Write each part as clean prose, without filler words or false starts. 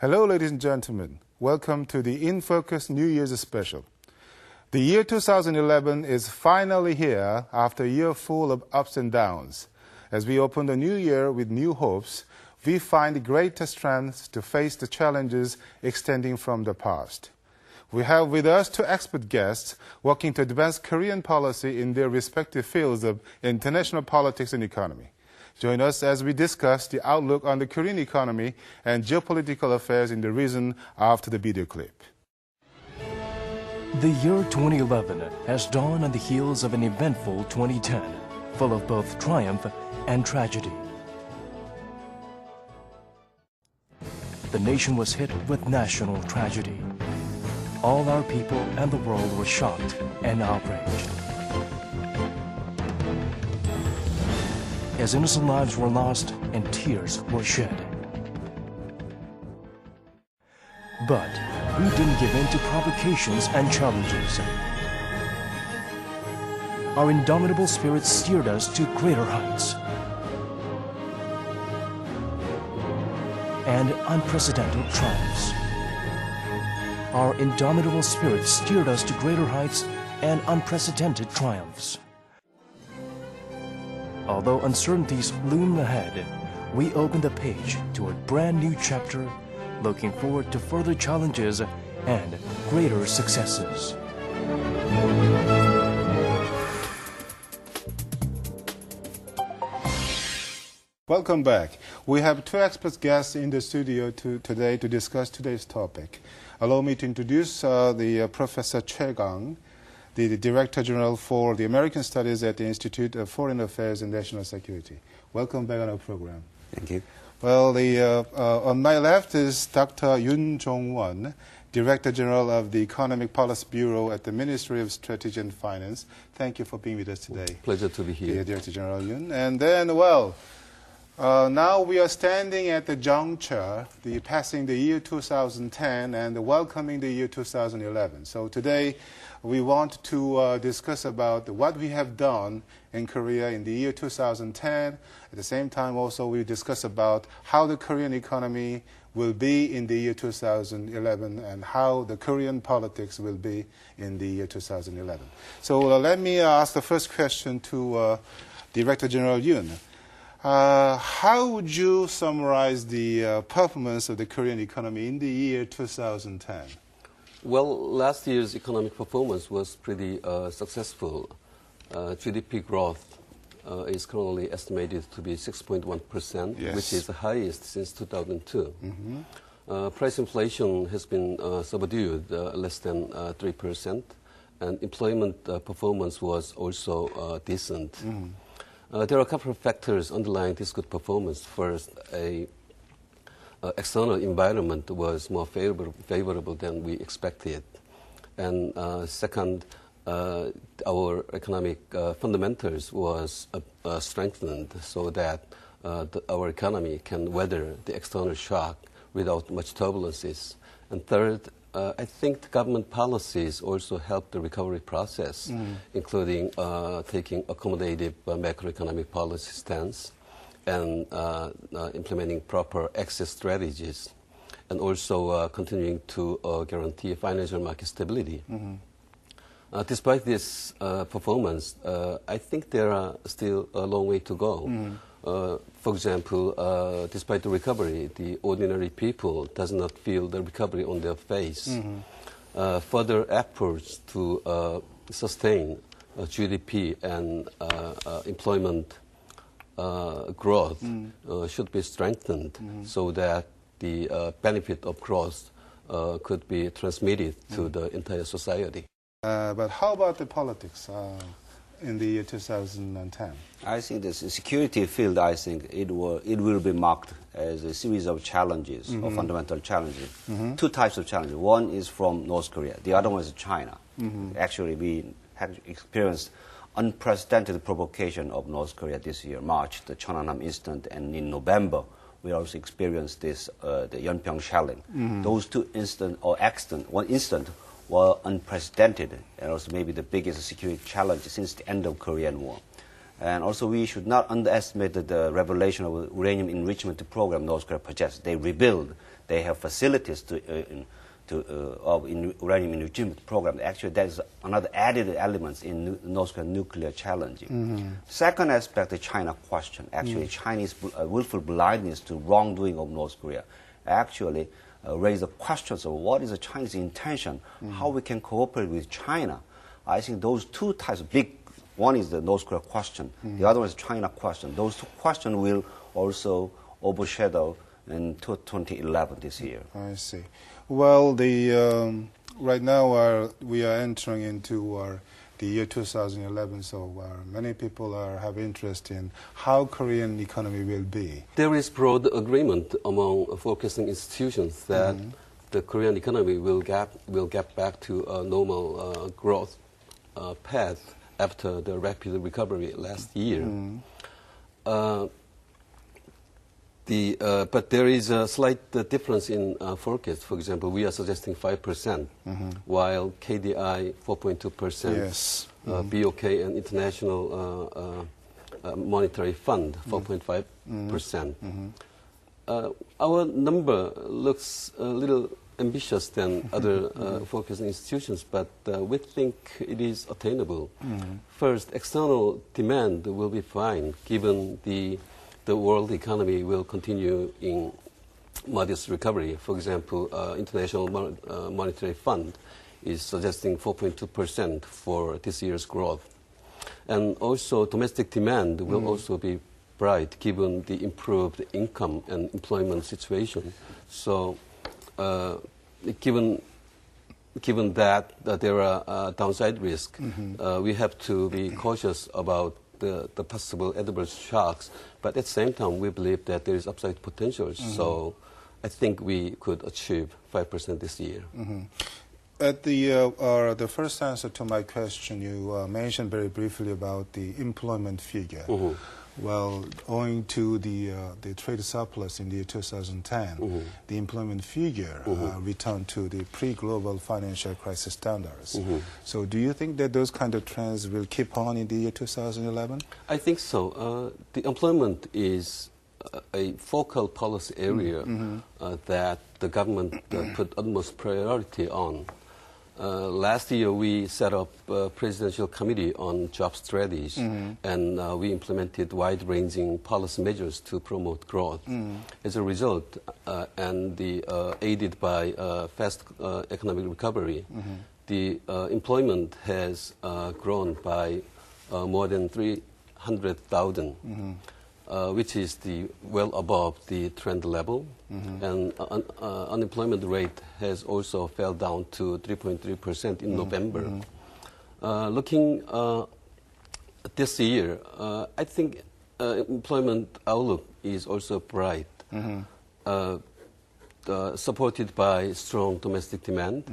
Hello, ladies and gentlemen. Welcome to the In Focus New Year's special. The year 2011 is finally here after a year full of ups and downs. As we open the new year with new hopes, we find greater strength to face the challenges extending from the past. We have with us two expert guests working to advance Korean policy in their respective fields of international politics and economy. Join us as we discuss the outlook on the Korean economy and geopolitical affairs in the region after the video clip. The year 2011 has dawned on the heels of an eventful 2010, full of both triumph and tragedy. The nation was hit with national tragedy. All our people and the world were shocked and outraged. As innocent lives were lost and tears were shed. But we didn't give in to provocations and challenges. Our indomitable spirit steered us to greater heights and unprecedented triumphs. Our indomitable spirit steered us to greater heights and unprecedented triumphs. Although uncertainties loom ahead, we open the page to a brand new chapter, looking forward to further challenges and greater successes. Welcome back. We have two expert guests in the studio today to discuss today's topic. Allow me to introduce Professor Choi Gang, the Director General for the American Studies at the Institute of Foreign Affairs and National Security. Welcome back on our program. Thank you. Well, on my left is Dr. Yoon Jong-won, Director General of the Economic Policy Bureau at the Ministry of Strategy and Finance. Thank you for being with us today. Pleasure to be here. Director General Yoon. And then, now we are standing at the juncture, passing the year 2010 and welcoming the year 2011. So today we want to discuss about what we have done in Korea in the year 2010. At the same time also we discuss about how the Korean economy will be in the year 2011 and how the Korean politics will be in the year 2011. So let me ask the first question to Director General Yoon. How would you summarize the performance of the Korean economy in the year 2010? Well, last year's economic performance was pretty successful. GDP growth is currently estimated to be 6.1%, yes, which is the highest since 2002. Mm-hmm. Price inflation has been subdued, less than 3%, and employment performance was also decent. Mm-hmm. There are a couple of factors underlying this good performance. First, external environment was more favorable than we expected. And second, our economic fundamentals was strengthened so that our economy can weather the external shock without much turbulences. And third, I think the government policies also helped the recovery process, including taking accommodative macroeconomic policy stance and implementing proper exit strategies, and also continuing to guarantee financial market stability. Mm-hmm. Despite this performance, I think there are still a long way to go. Mm-hmm. For example, despite the recovery, the ordinary people does not feel the recovery on their face. Mm-hmm. Further efforts to sustain GDP and employment growth should be strengthened so that the benefit of growth could be transmitted to the entire society. But how about the politics in the year 2010? I think the security field, I think it will be marked as a series of challenges, or fundamental challenges. Two types of challenges. One is from North Korea. The other one is China. Actually, we have experienced unprecedented provocation of North Korea this year, March, the Cheongnam incident, and in November, we also experienced this, the Yeonpyeong shelling. Those two one incident were unprecedented and also maybe the biggest security challenge since the end of Korean War. And also we should not underestimate the revelation of uranium enrichment program North Korea possessed. They rebuilt they have facilities of uranium enrichment program. Actually, that is another added element in North Korean nuclear challenge. Second aspect, the China question. Actually, Chinese willful blindness to wrongdoing of North Korea actually raise the questions of what is the Chinese intention, how we can cooperate with China. I think those two types of big, one is the North Korea question, the other one is China question. Those two questions will also overshadow in 2011 this year. I see. Well, right now we are entering into the year 2011, so many people have interest in how Korean economy will be. There is broad agreement among forecasting institutions that the Korean economy will get back to a normal growth path after the rapid recovery last year. But there is a slight difference in forecast. For example, we are suggesting 5%, while KDI 4.2%, Yes. BOK and International Monetary Fund 4.5%. Our number looks a little ambitious than other forecasting institutions, but we think it is attainable. First, external demand will be fine, given the world economy will continue in modest recovery. For example, International Monetary Fund is suggesting 4.2% for this year's growth. And also domestic demand will also be bright given the improved income and employment situation. So given that there are downside risks, we have to be cautious about the possible adverse shocks, but at the same time, we believe that there is upside potential. So I think we could achieve 5% this year. At the first answer to my question, you mentioned very briefly about the employment figure. Well, owing to the trade surplus in the year 2010, the employment figure returned to the pre-global financial crisis standards. So do you think that those kind of trends will keep on in the year 2011? I think so. The employment is a focal policy area that the government put utmost priority on. Last year, we set up a presidential committee on job strategies, and we implemented wide-ranging policy measures to promote growth. As a result, and aided by fast economic recovery, the employment has grown by more than 300,000. Which is well above the trend level, and unemployment rate has also fell down to 3.3% in November. Looking this year, I think employment outlook is also bright, supported by strong domestic demand.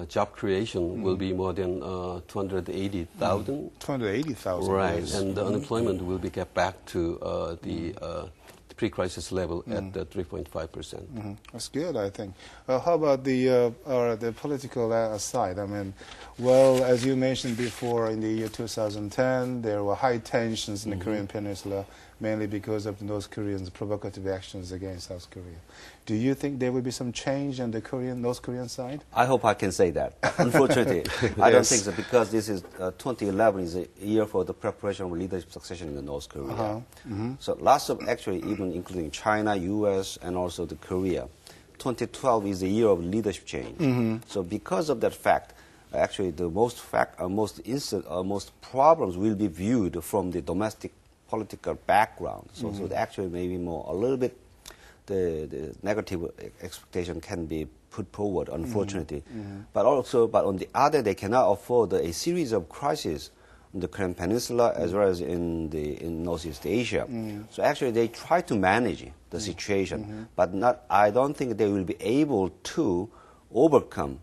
Job creation will be more than 280,000. 280,000. Right, and the unemployment will be get back to the pre-crisis level at 3.5%. That's good, I think. How about the political side? I mean, well, as you mentioned before, in the year 2010, there were high tensions in the Korean Peninsula, mainly because of North Koreans' provocative actions against South Korea. Do you think there will be some change on the North Korean side? I hope I can say that. Unfortunately, I don't think so, because this is 2011 is a year for the preparation of leadership succession in the North Korea. So lots of, actually, even including China, U.S., and also the Korea. 2012 is the year of leadership change. So because of that fact, actually the most problems will be viewed from the domestic political background. So actually maybe a little bit the negative expectation can be put forward, unfortunately. But on the other, they cannot afford a series of crises in the Korean Peninsula as well as in Northeast Asia. So actually they try to manage the situation, but I don't think they will be able to overcome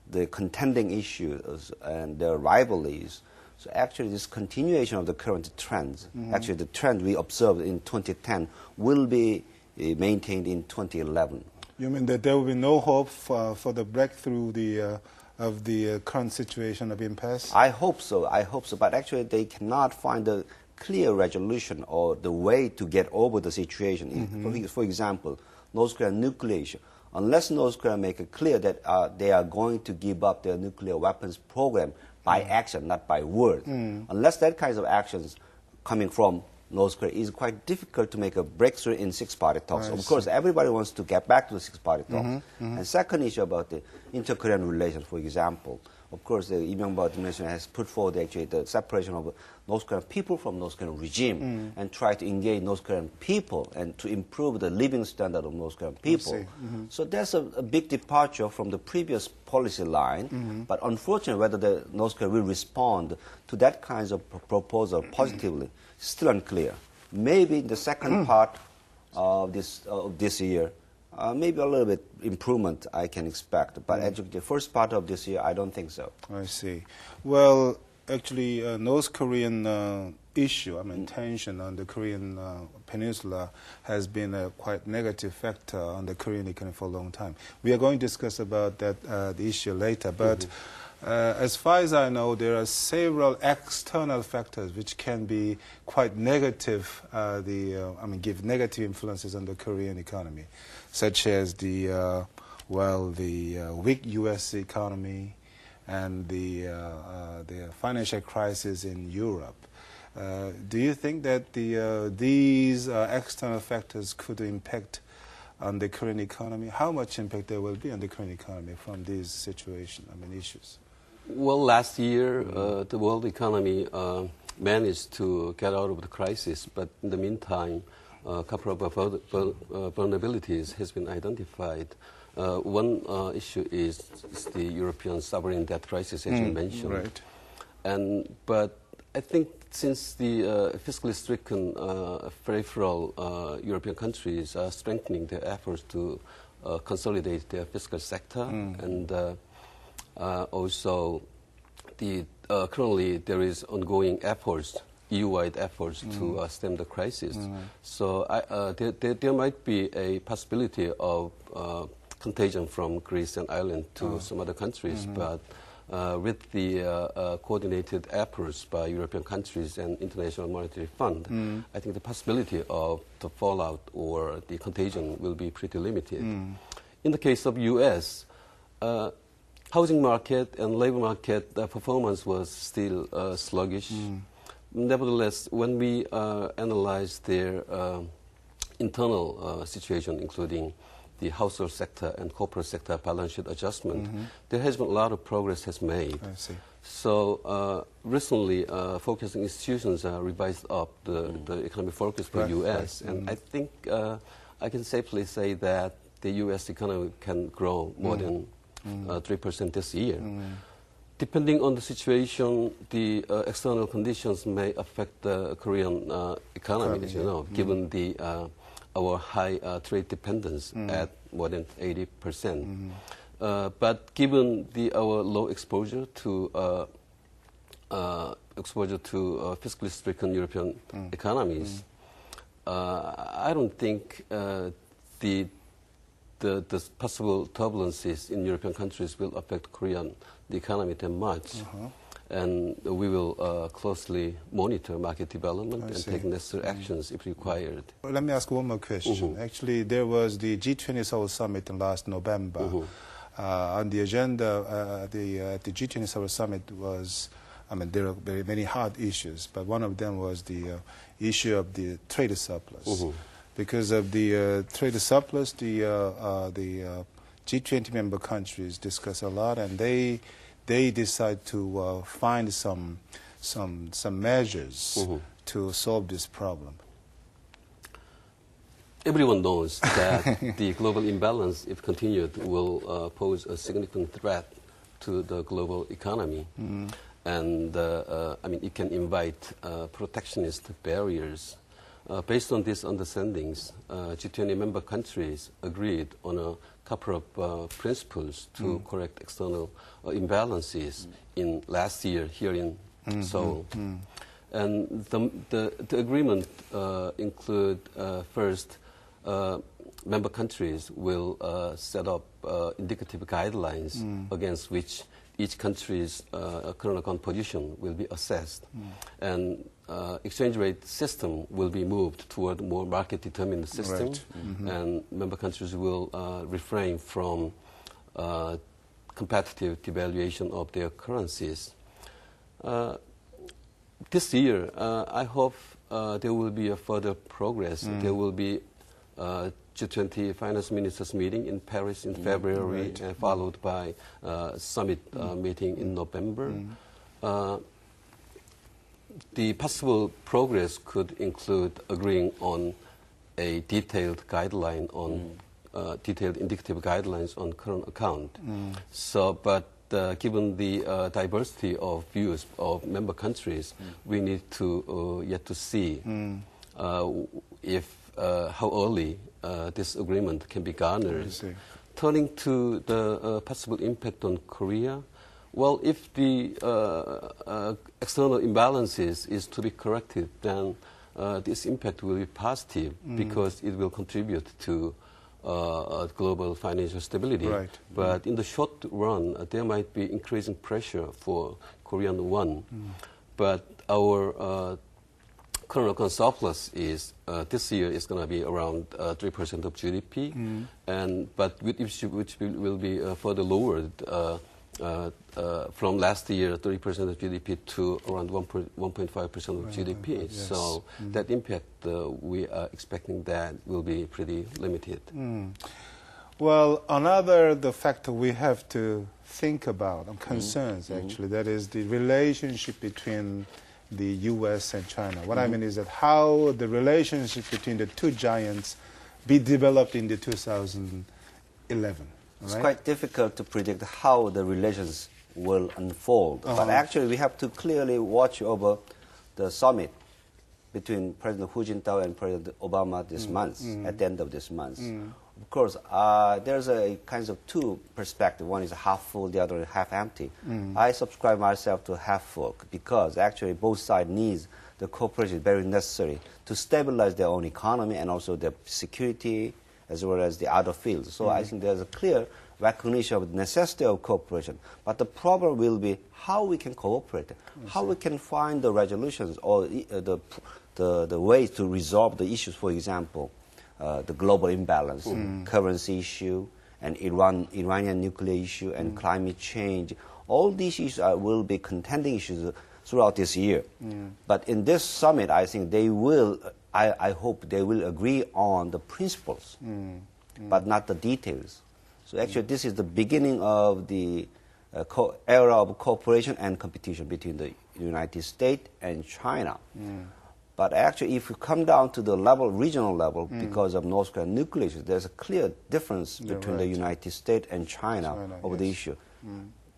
the contending issues and their rivalries. So actually this continuation of the current trends, actually the trend we observed in 2010 will be maintained in 2011. You mean that there will be no hope for the breakthrough of the current situation of impasse? I hope so. But actually they cannot find a clear resolution or the way to get over the situation. For example, North Korean nucleation. unless North Korea make it clear that they are going to give up their nuclear weapons program by action, not by word, unless that kinds of actions coming from North Korea, is quite difficult to make a breakthrough in six-party talks. Of course, everybody wants to get back to the six-party talks. And second issue about the inter-Korean relations, for example, of course, the Lee Myung-bak administration has put forward actually the separation of North Korean people from North Korean regime and try to engage North Korean people and to improve the living standard of North Korean people. So there's a big departure from the previous policy line, but unfortunately whether the North Korea will respond to that kinds of proposal positively is still unclear. Maybe in the second part of this year, maybe a little bit improvement I can expect, but the first part of this year, I don't think so. I see. Well, actually, North Korean issue, tension on the Korean peninsula has been a quite negative factor on the Korean economy for a long time. We are going to discuss about that the issue later, but as far as I know, there are several external factors which can be quite negative, give negative influences on the Korean economy, such as the weak U.S. economy and the financial crisis in Europe. Do you think that these external factors could impact on the Korean economy? How much impact there will be on the Korean economy from these situations, issues? Well, last year, the world economy managed to get out of the crisis, but in the meantime, a couple of vulnerabilities has been identified. One issue is the European sovereign debt crisis, as you mentioned. Right. But I think since the fiscally stricken peripheral European countries are strengthening their efforts to consolidate their fiscal sector, and also currently there is ongoing efforts, EU-wide efforts to stem the crisis. So there might be a possibility of contagion from Greece and Ireland to some other countries, but with the coordinated efforts by European countries and International Monetary Fund, I think the possibility of the fallout or the contagion will be pretty limited. In the case of U.S., housing market and labor market performance was still sluggish. Nevertheless, when we analyze their internal situation, including the household sector and corporate sector balance sheet adjustment, there has been a lot of progress has made. I see. So recently, focusing institutions revised up the economic focus for U.S. And I think I can safely say that the U.S. economy can grow more than 3% this year. Depending on the situation, the external conditions may affect the Korean economy, as you know, given the our high trade dependence at more than 80%. But given our low exposure to fiscally stricken European economies, I don't think the possible turbulences in European countries will affect the economy that much. And we will closely monitor market development and take necessary actions if required. Well, let me ask one more question. Actually, there was the G20 Seoul Summit in last November. On the agenda, the G20 Seoul Summit was, there are very many hard issues, but one of them was the issue of the trade surplus. Because of the trade surplus, the G20 member countries discuss a lot, and they decide to find some measures to solve this problem. Everyone knows that the global imbalance, if continued, will pose a significant threat to the global economy. And it can invite protectionist barriers. Based on these understandings, G20 member countries agreed on a couple of principles to correct external imbalances in last year here in Seoul. And the agreement include first, member countries will set up indicative guidelines against which each country's current account position will be assessed. And exchange rate system will be moved toward a more market-determined system, Right. and member countries will refrain from competitive devaluation of their currencies. This year, I hope there will be a further progress. There will be G20 finance ministers meeting in Paris in February, Right. followed by summit meeting in November. The possible progress could include agreeing on a detailed guideline on detailed indicative guidelines on current account. So, but given the diversity of views of member countries, we need to yet to see if how early this agreement can be garnered. I see. Turning to the possible impact on Korea, well, if the external imbalances is to be corrected, then this impact will be positive because it will contribute to global financial stability. Right. But in the short run, there might be increasing pressure for Korean won. But our current account surplus is this year is going to be around 3% of GDP, but which will be further lowered from last year 30% of GDP to around 1.5% of GDP. Yes. So that impact we are expecting that will be pretty limited. Well, another the factor we have to think about, concerns actually, that is the relationship between the U.S. and China. What I mean is that how the relationship between the two giants be developed in the 2011. It's Right? quite difficult to predict how the relations will unfold. But actually, we have to clearly watch over the summit between President Hu Jintao and President Obama this month, at the end of this month. Of course, there's a kinds of two perspectives. One is half full, the other is half empty. I subscribe myself to half full because actually both sides need the cooperation very necessary to stabilize their own economy and also their security as well as the other fields. So I think there's a clear recognition of the necessity of cooperation. But the problem will be how we can cooperate, how we can find the resolutions or the ways to resolve the issues, for example, the global imbalance, currency issue, and Iranian nuclear issue, and climate change. All these issues will be contending issues throughout this year. But in this summit, I think they will, I hope they will agree on the principles, but not the details. So actually, this is the beginning of the era of cooperation and competition between the United States and China. But actually, if you come down to the level, regional level, because of North Korean nuclear issues, there's a clear difference between the United States and China over the issue.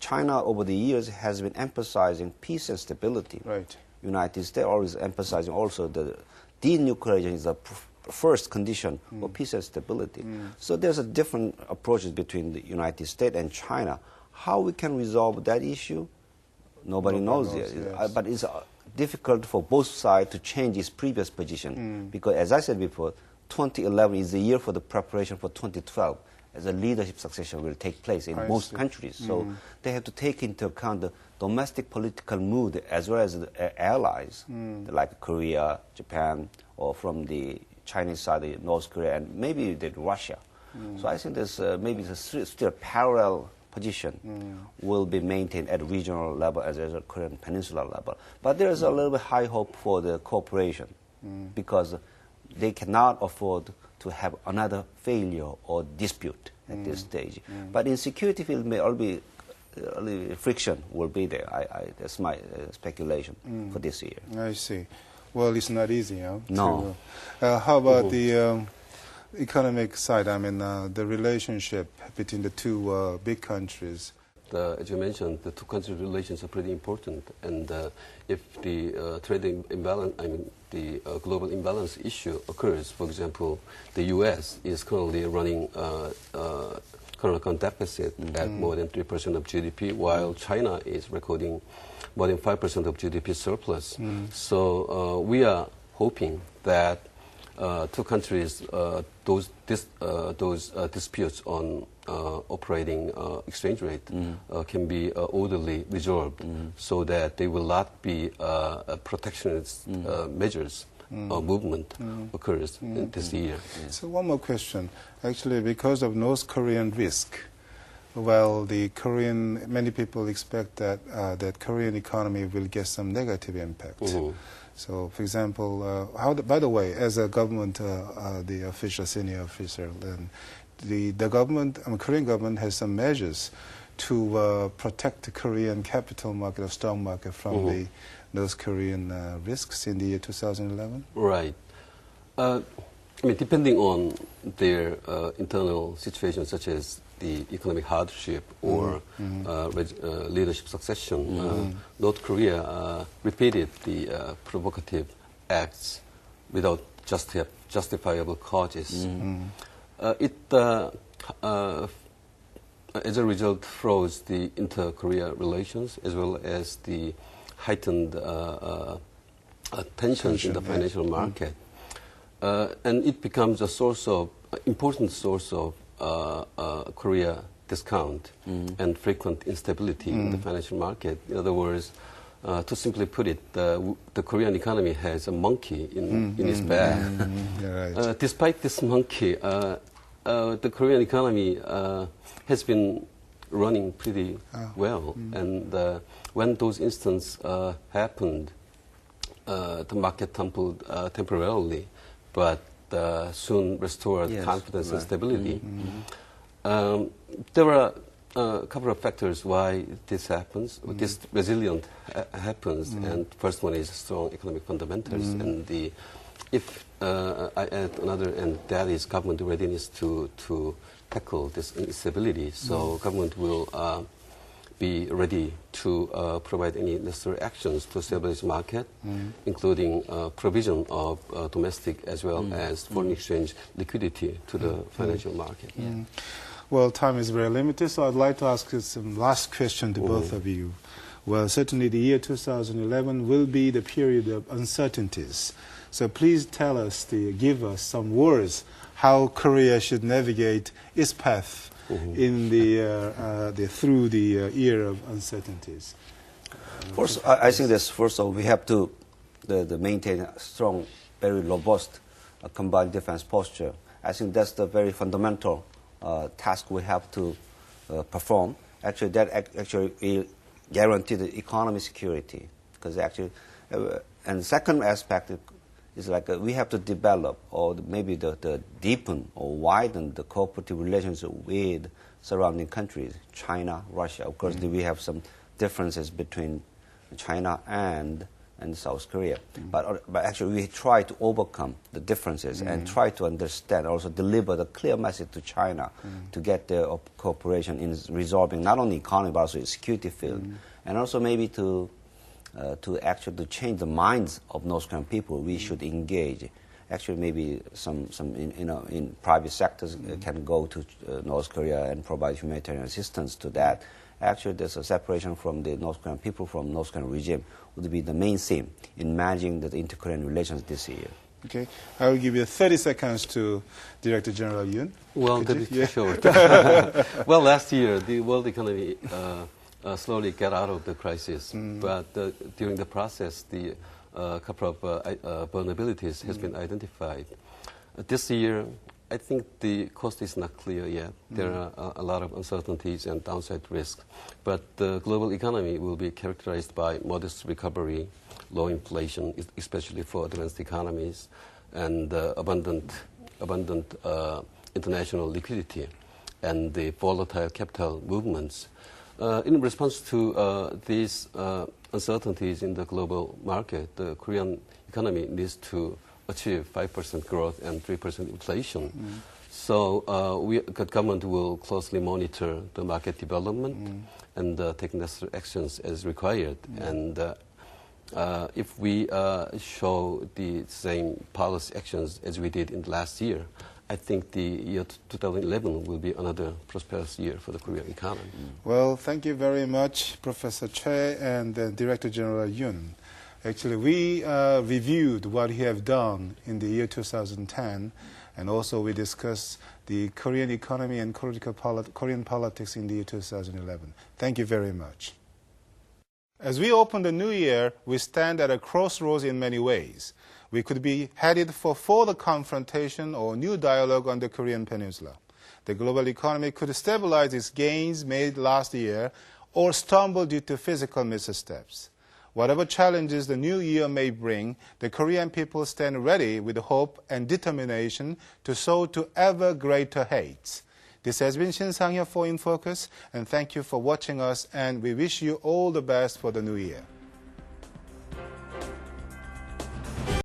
China, over the years, has been emphasizing peace and stability. Right. United States always emphasizing also the denuclearization is the first condition for peace and stability. So there's a different approaches between the United States and China. How we can resolve that issue, nobody knows yet. Yes. But it's difficult for both sides to change its previous position because, as I said before, 2011 is the year for the preparation for 2012 as a leadership succession will take place in most countries. So they have to take into account the domestic political mood as well as the allies like Korea, Japan, or from the Chinese side, North Korea, and maybe Russia. So I think there's maybe still a parallel position will be maintained at regional level as well as a Korean peninsula level. But there is a little bit high hope for the cooperation because they cannot afford to have another failure or dispute at this stage. But in security field, may all be friction will be there. That's my speculation for this year. I see. Well, it's not easy, huh? No. How about the economic side? I mean, the relationship between the two big countries. As you mentioned, the two countries' relations are pretty important, and if the trade imbalance, the global imbalance issue occurs, for example, the U.S. is currently running current account deficit at more than 3% of GDP, while China is recording more than 5% of GDP surplus. So we are hoping that two countries, those disputes on operating exchange rate can be orderly resolved so that there will not be protectionist measures movement occurs this year. So one more question. Actually, because of North Korean risk, well, many people expect that that Korean economy will get some negative impact. So, for example, by the way, as a government, the senior official, the government, Korean government has some measures to protect the Korean capital market or stock market from the North Korean risks in the year 2011? Right. I mean, depending on their internal situation, such as the economic hardship or leadership succession, North Korea repeated the provocative acts without justifiable causes. It, as a result, froze the inter-Korea relations as well as the heightened tensions in the financial market. And it becomes a important source of Korea discount and frequent instability in the financial market. In other words, to simply put it, the Korean economy has a monkey in its bag. Right. Despite this monkey, the Korean economy has been running pretty well. And when those instances happened, the market tumbled temporarily, but soon restored confidence and stability. There are a couple of factors why this happens, this resilient happens, and first one is strong economic fundamentals, and if I add another, and that is government readiness to tackle this instability. So government will be ready to provide any necessary actions to stabilize the market, including provision of domestic as well as foreign exchange liquidity to the financial market. Well, time is very limited, so I'd like to ask you some last question to both of you. Well, certainly the year 2011 will be the period of uncertainties. So please tell us, give us some words how Korea should navigate its path in through the year of uncertainties. First, I think that first of all we have to maintain a strong, very robust combined defense posture. I think that's the very fundamental task we have to perform. Actually, that actually will guarantee the economy security. Because actually, and the second aspect is like we have to develop or maybe the deepen or widen the cooperative relations with surrounding countries, China, Russia. Of course, we have some differences between China and South Korea. But actually, we try to overcome the differences and try to understand, also deliver the clear message to China to get their cooperation in resolving not only economy but also the security field, and also maybe to actually change the minds of North Korean people. We should engage. Actually, maybe some in private sectors can go to North Korea and provide humanitarian assistance to that. Actually, there's a separation from the North Korean people from North Korean regime would be the main theme in managing the inter-Korean relations this year. Okay, I will give you 30 seconds to Director General Yoon. Well, that is short. Well, last year the world economy slowly got out of the crisis, but during the process, the couple of vulnerabilities has been identified. This year, I think the cost is not clear yet. There are a lot of uncertainties and downside risks, but the global economy will be characterized by modest recovery, low inflation, especially for advanced economies, and abundant international liquidity, and the volatile capital movements. In response to these uncertainties in the global market, the Korean economy needs to achieve 5% growth and 3% inflation. So the government will closely monitor the market development and take necessary actions as required. And if we show the same policy actions as we did in the last year, I think the year 2011 will be another prosperous year for the Korean economy. Well, thank you very much, Professor Choi and Director General Yoon. Actually, we reviewed what he have done in the year 2010, and also we discussed the Korean economy and Korean politics in the year 2011. Thank you very much. As we open the new year, we stand at a crossroads in many ways. We could be headed for further confrontation or new dialogue on the Korean Peninsula. The global economy could stabilize its gains made last year or stumble due to physical missteps. Whatever challenges the new year may bring, the Korean people stand ready with hope and determination to soar to ever greater heights. This has been Shin Sang-hyo for In Focus, and thank you for watching us, and we wish you all the best for the new year.